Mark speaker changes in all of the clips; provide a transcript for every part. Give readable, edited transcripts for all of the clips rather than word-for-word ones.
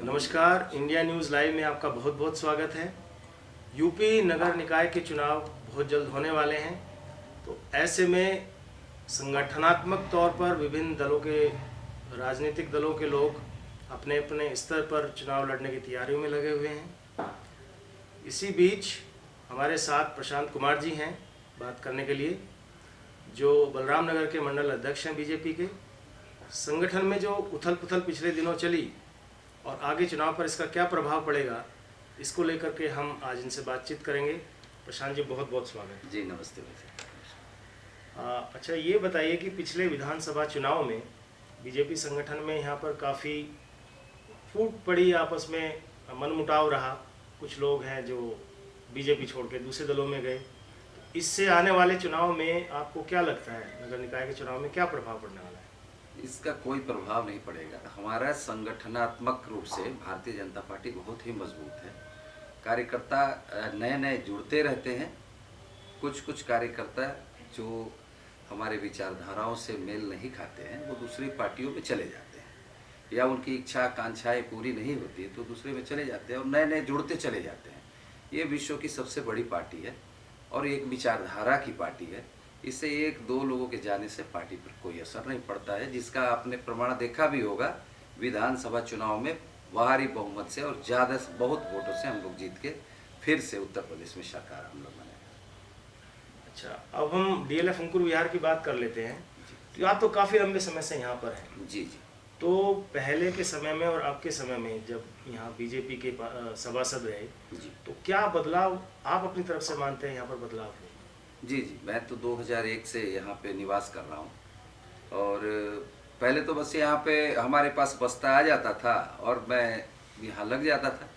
Speaker 1: नमस्कार, India news live में आपका बहुत बहुत स्वागत है। यूपी नगर निकाय के चुनाव बहुत जल्द होने वाले हैं, तो ऐसे में संगठनात्मक तौर पर विभिन्न दलों के राजनीतिक दलों के लोग अपने अपने स्तर पर चुनाव लड़ने की तैयारियों में लगे हुए हैं। इसी बीच हमारे साथ प्रशांत कुमार जी हैं बात करने के लिए, जो बलराम नगर के मंडल अध्यक्ष हैं बीजेपी के। संगठन में जो उथल पुथल पिछले दिनों चली और आगे चुनाव पर इसका क्या प्रभाव पड़ेगा, इसको लेकर के हम आज इनसे बातचीत करेंगे। प्रशांत जी, बहुत बहुत स्वागत है।
Speaker 2: जी नमस्ते वैसे।
Speaker 1: अच्छा, ये बताइए कि पिछले विधानसभा चुनाव में बीजेपी संगठन में यहाँ पर काफ़ी फूट पड़ी, आपस में मनमुटाव रहा। कुछ लोग हैं जो बीजेपी छोड़ के दूसरे दलों में गए। इससे आने वाले चुनाव में आपको क्या लगता है, नगर निकाय के चुनाव में क्या प्रभाव पड़ने वाला है?
Speaker 2: इसका कोई प्रभाव नहीं पड़ेगा। हमारा संगठनात्मक रूप से भारतीय जनता पार्टी बहुत ही मजबूत है। कार्यकर्ता नए नए जुड़ते रहते हैं। कुछ कार्यकर्ता जो हमारे विचारधाराओं से मेल नहीं खाते हैं वो दूसरी पार्टियों में चले जाते हैं, या उनकी इच्छा आकांक्षाएं पूरी नहीं होती तो दूसरे में चले जाते हैं और नए नए जुड़ते चले जाते हैं। ये विश्व की सबसे बड़ी पार्टी है और एक विचारधारा की पार्टी है। इससे एक दो लोगों के जाने से पार्टी पर कोई असर नहीं पड़ता है, जिसका आपने प्रमाण देखा भी होगा। विधानसभा चुनाव में भारी बहुमत से और ज़्यादा बहुत वोटों से हम लोग जीत के फिर से उत्तर प्रदेश में सरकार हम लोग बनाए।
Speaker 1: अच्छा, अब हम डीएलएफ अंकुर विहार की बात कर लेते हैं। तो आप तो काफ़ी लंबे समय से यहाँ पर हैं।
Speaker 2: जी जी।
Speaker 1: तो पहले के समय में और अब के समय में जब यहाँ बीजेपी के सभासद रहे,
Speaker 2: जी
Speaker 1: तो क्या बदलाव आप अपनी तरफ से मानते हैं यहाँ पर बदलाव हुए?
Speaker 2: जी जी, मैं तो 2001 से यहाँ पे निवास कर रहा हूँ और पहले तो बस यहाँ पे हमारे पास बस्ता आ जाता था और मैं यहाँ लग जाता था।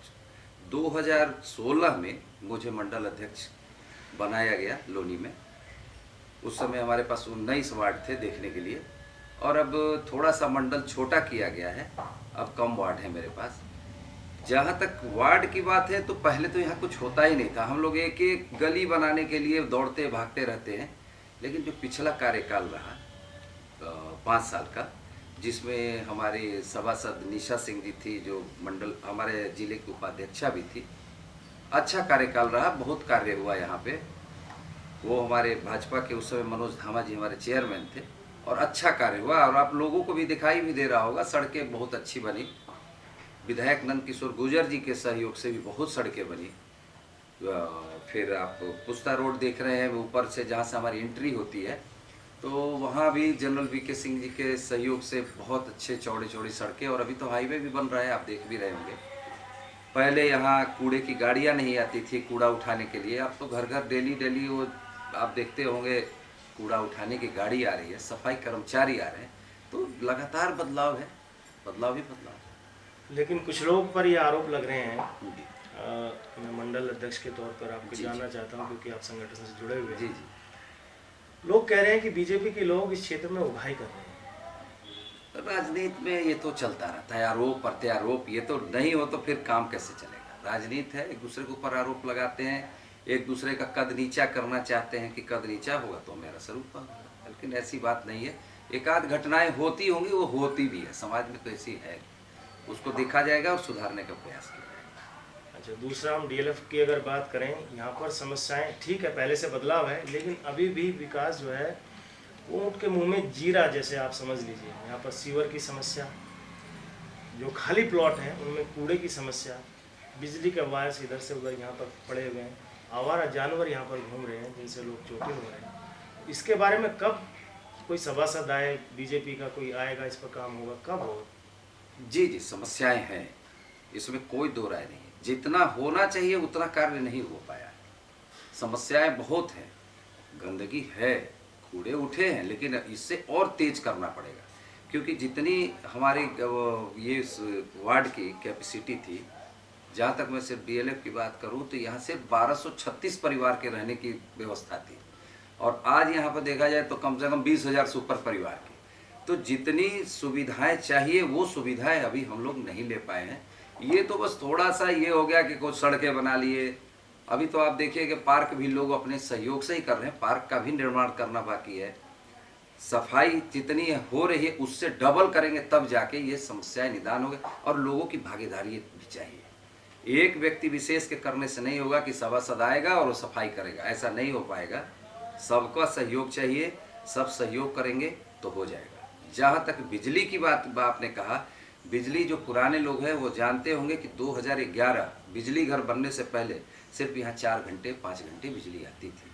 Speaker 2: 2016 में मुझे मंडल अध्यक्ष बनाया गया लोनी में। उस समय हमारे पास 19 वार्ड थे देखने के लिए और अब थोड़ा सा मंडल छोटा किया गया है, अब कम वार्ड है मेरे पास। जहाँ तक वार्ड की बात है तो पहले तो यहाँ कुछ होता ही नहीं था। हम लोग एक एक गली बनाने के लिए दौड़ते भागते रहते हैं, लेकिन जो पिछला कार्यकाल रहा 5 साल का, जिसमें हमारी सभासद निशा सिंह जी थी जो मंडल हमारे जिले की उपाध्यक्षा भी थी, अच्छा कार्यकाल रहा। बहुत कार्य हुआ यहाँ पे। वो हमारे भाजपा के उस समय मनोज धामा जी हमारे चेयरमैन थे और अच्छा कार्य हुआ और आप लोगों को भी दिखाई भी दे रहा होगा। सड़कें बहुत अच्छी बनी। विधायक नंद किशोर गुर्जर जी के सहयोग से भी बहुत सड़कें बनी। फिर आप पुस्ता रोड देख रहे हैं ऊपर से, जहाँ से हमारी एंट्री होती है, तो वहाँ भी जनरल वीके सिंह जी के सहयोग से बहुत अच्छे चौड़ी चौड़ी सड़कें, और अभी तो हाईवे भी बन रहा है, आप देख भी रहे होंगे। पहले यहाँ कूड़े की गाड़ियाँ नहीं आती थी कूड़ा उठाने के लिए, अब तो घर घर डेली वो आप देखते होंगे कूड़ा उठाने की गाड़ी आ रही है, सफाई कर्मचारी आ रहे हैं। तो लगातार बदलाव है, बदलाव ही बदलाव।
Speaker 1: लेकिन कुछ लोग पर ये आरोप लग रहे हैं, मैं मंडल अध्यक्ष के तौर पर आपको जानना चाहता हूँ क्योंकि आप संगठन से जुड़े हुए हैं।
Speaker 2: जी जी।
Speaker 1: लोग कह रहे हैं कि बीजेपी के लोग इस क्षेत्र में उगाही कर रहे हैं।
Speaker 2: राजनीति में ये तो चलता रहता है, आरोप प्रत्यारोप। ये तो नहीं हो तो फिर काम कैसे चलेगा? राजनीति है, एक दूसरे के ऊपर आरोप लगाते हैं, एक दूसरे का कद नीचा करना चाहते हैं कि कद नीचा होगा तो मेरा सर ऊपर होगा। लेकिन ऐसी बात नहीं है। एक आध घटनाएं होती होंगी, वो होती भी है, समाज में तो ऐसी है, उसको देखा जाएगा और सुधारने का प्रयास किया जाएगा।
Speaker 1: अच्छा, दूसरा हम डीएलएफ की अगर बात करें, यहाँ पर समस्याएं ठीक है, पहले से बदलाव है, लेकिन अभी भी विकास जो है वो ऊँट के मुंह में जीरा जैसे आप समझ लीजिए। यहाँ पर सीवर की समस्या, जो खाली प्लॉट हैं उनमें कूड़े की समस्या, बिजली के वायर्स इधर से उधर यहाँ पर पड़े हुए हैं, आवारा जानवर यहाँ पर घूम रहे हैं जिनसे लोग चोटिल हो रहे हैं। इसके बारे में कब कोई सभासद आए, बीजेपी का कोई आएगा, इस पर काम होगा, कब होगा?
Speaker 2: जी जी, समस्याएं हैं, इसमें कोई दो राय नहीं। जितना होना चाहिए उतना कार्य नहीं हो पाया। समस्याएं बहुत हैं, गंदगी है, कूड़े उठे हैं, लेकिन इससे और तेज करना पड़ेगा। क्योंकि जितनी हमारी ये वार्ड की कैपेसिटी थी, जहाँ तक मैं सिर्फ डीएलएफ की बात करूँ तो यहाँ सिर्फ 1236 परिवार के रहने की व्यवस्था थी, और आज यहाँ पर देखा जाए तो कम से कम 20,000 से ऊपर परिवार की। तो जितनी सुविधाएं चाहिए वो सुविधाएं अभी हम लोग नहीं ले पाए हैं। ये तो बस थोड़ा सा ये हो गया कि कुछ सड़कें बना लिए। अभी तो आप देखिए कि पार्क भी लोग अपने सहयोग से ही कर रहे हैं, पार्क का भी निर्माण करना बाकी है। सफाई जितनी हो रही है उससे डबल करेंगे, तब जाके ये समस्याएं निदान होंगे। और लोगों की भागीदारी भी चाहिए। एक व्यक्ति विशेष के करने से नहीं होगा कि सभासद आएगा और वो सफाई करेगा, ऐसा नहीं हो पाएगा। सबका सहयोग चाहिए, सब सहयोग करेंगे तो हो जाएगा। जहाँ तक बिजली की बात आपने कहा, बिजली जो पुराने लोग हैं वो जानते होंगे कि 2011 बिजली घर बनने से पहले सिर्फ यहाँ 4 घंटे 5 घंटे बिजली आती थी।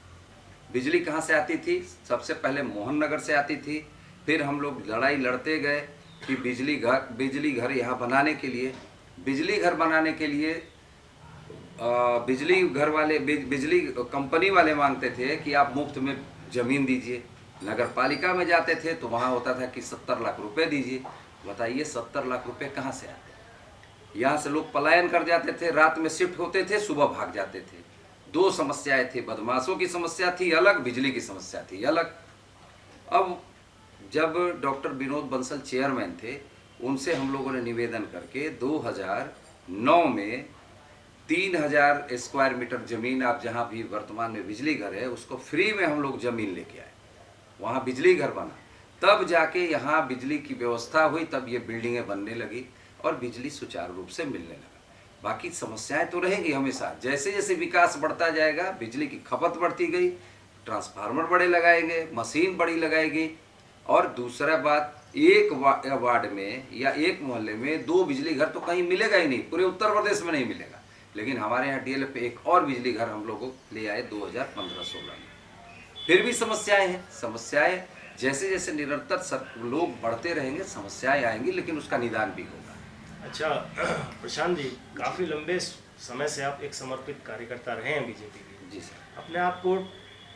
Speaker 2: बिजली कहाँ से आती थी? सबसे पहले मोहन नगर से आती थी। फिर हम लोग लड़ाई लड़ते गए कि बिजली घर यहाँ बनाने के लिए, बिजली कंपनी वाले मांगते थे कि आप मुफ्त में ज़मीन दीजिए। नगर पालिका में जाते थे तो वहाँ होता था कि 70 लाख रुपए दीजिए। बताइए 70 लाख रुपए कहाँ से आते? यहाँ से लोग पलायन कर जाते थे, रात में शिफ्ट होते थे, सुबह भाग जाते थे। 2 समस्याएं थी, बदमाशों की समस्या थी अलग, बिजली की समस्या थी अलग। अब जब डॉक्टर विनोद बंसल चेयरमैन थे, उनसे हम लोगों ने निवेदन करके 2009 में 3000 स्क्वायर मीटर ज़मीन, आप जहाँ भी वर्तमान में बिजली घर है उसको फ्री में हम लोग ज़मीन लेके आए, वहाँ बिजली घर बना। तब जाके यहाँ बिजली की व्यवस्था हुई, तब ये बिल्डिंगें बनने लगी और बिजली सुचारू रूप से मिलने लगा। बाकी समस्याएं तो रहेंगी हमेशा। जैसे जैसे विकास बढ़ता जाएगा, बिजली की खपत बढ़ती गई, ट्रांसफार्मर बड़े लगाएंगे, मशीन बड़ी लगाएगी। और दूसरा बात, एक वार्ड में या एक मोहल्ले में 2 बिजली घर तो कहीं मिलेगा ही नहीं, पूरे उत्तर प्रदेश में नहीं मिलेगा। लेकिन हमारे यहाँ DLF पे एक और बिजली घर हम लोगों को ले आए 2015-16 में। फिर भी समस्याएं हैं। समस्याएं जैसे जैसे निरंतर लोग बढ़ते रहेंगे, समस्याएं आएंगी, लेकिन उसका निदान भी होगा।
Speaker 1: अच्छा प्रशांत जी, काफ़ी लंबे समय से आप एक समर्पित कार्यकर्ता रहे हैं बीजेपी के।
Speaker 2: जी सर।
Speaker 1: अपने आप को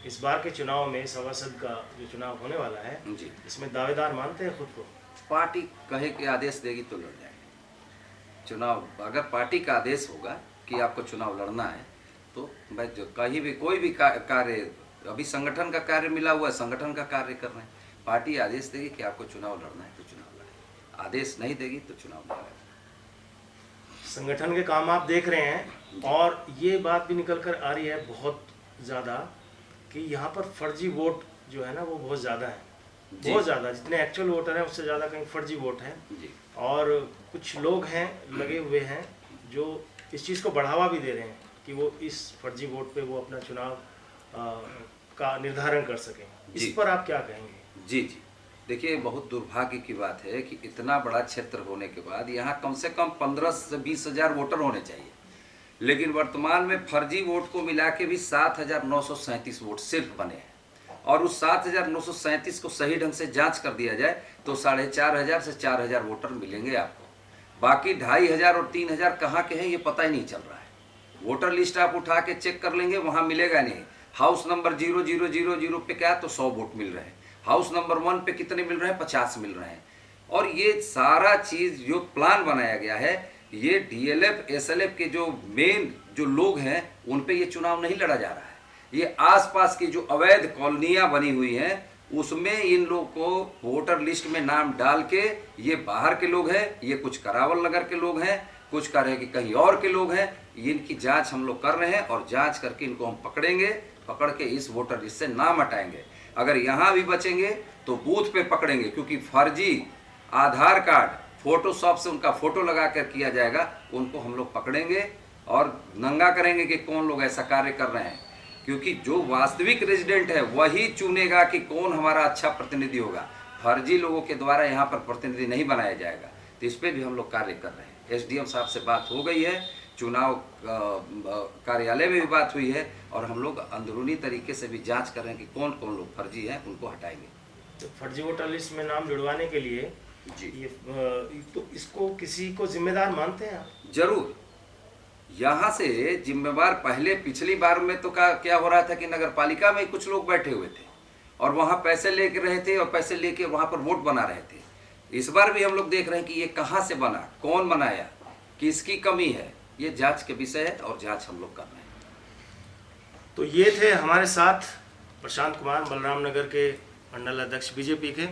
Speaker 1: इस बार के चुनाव में, सभासद का जो चुनाव होने वाला है
Speaker 2: जी,
Speaker 1: इसमें दावेदार मानते हैं खुद को?
Speaker 2: पार्टी कहे के आदेश देगी तो लड़ जाएंगे चुनाव। अगर पार्टी का आदेश होगा कि आपको चुनाव लड़ना है तो मैं जो कहीं भी कोई भी कार्य, अभी संगठन का कार्य मिला हुआ है, संगठन का कार्य कर रहे हैं। पार्टी आदेश देगी कि आपको चुनाव लड़ना है तो चुनाव लड़ेंगे, आदेश नहीं देगी तो चुनाव नहीं लड़ेंगे।
Speaker 1: संगठन के काम आप देख रहे हैं और ये बात भी निकल कर आ रही है बहुत ज़्यादा कि यहाँ पर फर्जी वोट जो है ना वो बहुत ज़्यादा है, बहुत ज़्यादा। जितने एक्चुअल वोटर हैं उससे ज़्यादा कहीं फर्जी वोट हैं। और कुछ लोग हैं लगे हुए हैं जो इस चीज़ को बढ़ावा भी दे रहे हैं कि वो इस फर्जी वोट पे वो अपना चुनाव का निर्धारण कर सकें। इस पर आप क्या कहेंगे?
Speaker 2: जी जी, देखिए बहुत दुर्भाग्य की बात है कि इतना बड़ा क्षेत्र होने के बाद यहाँ कम से कम 15 से 20 हजार वोटर होने चाहिए, लेकिन वर्तमान में फर्जी वोट को मिला के भी 7,937 वोट सिर्फ बने हैं। और उस 7,937 को सही ढंग से जांच कर दिया जाए तो 4,500 से 4,000 वोटर मिलेंगे आपको। बाकी 2,500 और 3,000 कहाँ के हैं ये पता ही नहीं चल रहा है। वोटर लिस्ट आप उठा के चेक कर लेंगे, वहाँ मिलेगा नहीं। हाउस नंबर 0000 पे क्या तो 100 वोट मिल रहे हैं, हाउस नंबर 1 पे कितने मिल रहे हैं? 50 मिल रहे हैं। और ये सारा चीज़ जो प्लान बनाया गया है, ये DLF SLF के जो मेन जो लोग हैं उन पे ये चुनाव नहीं लड़ा जा रहा है। ये आसपास की जो अवैध कॉलोनियाँ बनी हुई हैं उसमें इन लोग को वोटर लिस्ट में नाम डाल के, ये बाहर के लोग हैं, ये कुछ करावल नगर के लोग हैं, कुछ कह रहे हैं कि कहीं और के लोग हैं। इनकी जांच हम लोग कर रहे हैं और जांच करके इनको हम पकड़ेंगे, पकड़ के इस वोटर लिस्ट से नाम हटाएंगे। अगर यहाँ भी बचेंगे तो बूथ पे पकड़ेंगे, क्योंकि फर्जी आधार कार्ड फोटोशॉप से उनका फोटो लगा कर किया जाएगा, उनको हम लोग पकड़ेंगे और नंगा करेंगे कि कौन लोग ऐसा कार्य कर रहे हैं। क्योंकि जो वास्तविक रेजिडेंट है वही चुनेगा कि कौन हमारा अच्छा प्रतिनिधि होगा। फर्जी लोगों के द्वारा यहाँ पर प्रतिनिधि नहीं बनाया जाएगा। तो इस पर भी हम लोग कार्य कर रहे हैं। SDM साहब से बात हो गई है, चुनाव कार्यालय में भी बात हुई है और हम लोग अंदरूनी तरीके से भी जांच कर रहे हैं कि कौन कौन लोग फर्जी हैं, उनको हटाएंगे।
Speaker 1: तो फर्जी वोटर लिस्ट में नाम जुड़वाने के लिए
Speaker 2: जी,
Speaker 1: ये तो इसको किसी को जिम्मेदार मानते हैं आप?
Speaker 2: जरूर। यहाँ से जिम्मेवार पहले पिछली बार में तो क्या हो रहा था कि नगर पालिका में कुछ लोग बैठे हुए थे और वहाँ पैसे लेके रहे थे और पैसे लेके वहाँ पर वोट बना रहे थे। इस बार भी हम लोग देख रहे हैं कि ये कहाँ से बना, कौन बनाया, किसकी कमी है, ये जांच के विषय है और जांच हम लोग कर रहे हैं।
Speaker 1: तो ये थे हमारे साथ प्रशांत कुमार, बलराम नगर के मंडल अध्यक्ष बीजेपी के,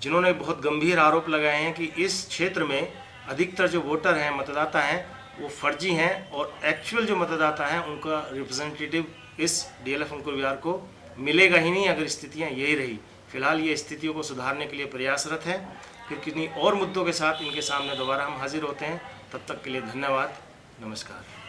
Speaker 1: जिन्होंने बहुत गंभीर आरोप लगाए हैं कि इस क्षेत्र में अधिकतर जो वोटर हैं, मतदाता हैं, वो फर्जी हैं और एक्चुअल जो मतदाता हैं उनका रिप्रेजेंटेटिव इस DLF अंकुर विहार को मिलेगा ही नहीं अगर स्थितियाँ यही रही। फिलहाल ये स्थितियों को सुधारने के लिए प्रयासरत हैं। फिर किन्हीं और मुद्दों के साथ इनके सामने दोबारा हम हाजिर होते हैं। तब तक के लिए धन्यवाद, नमस्कार।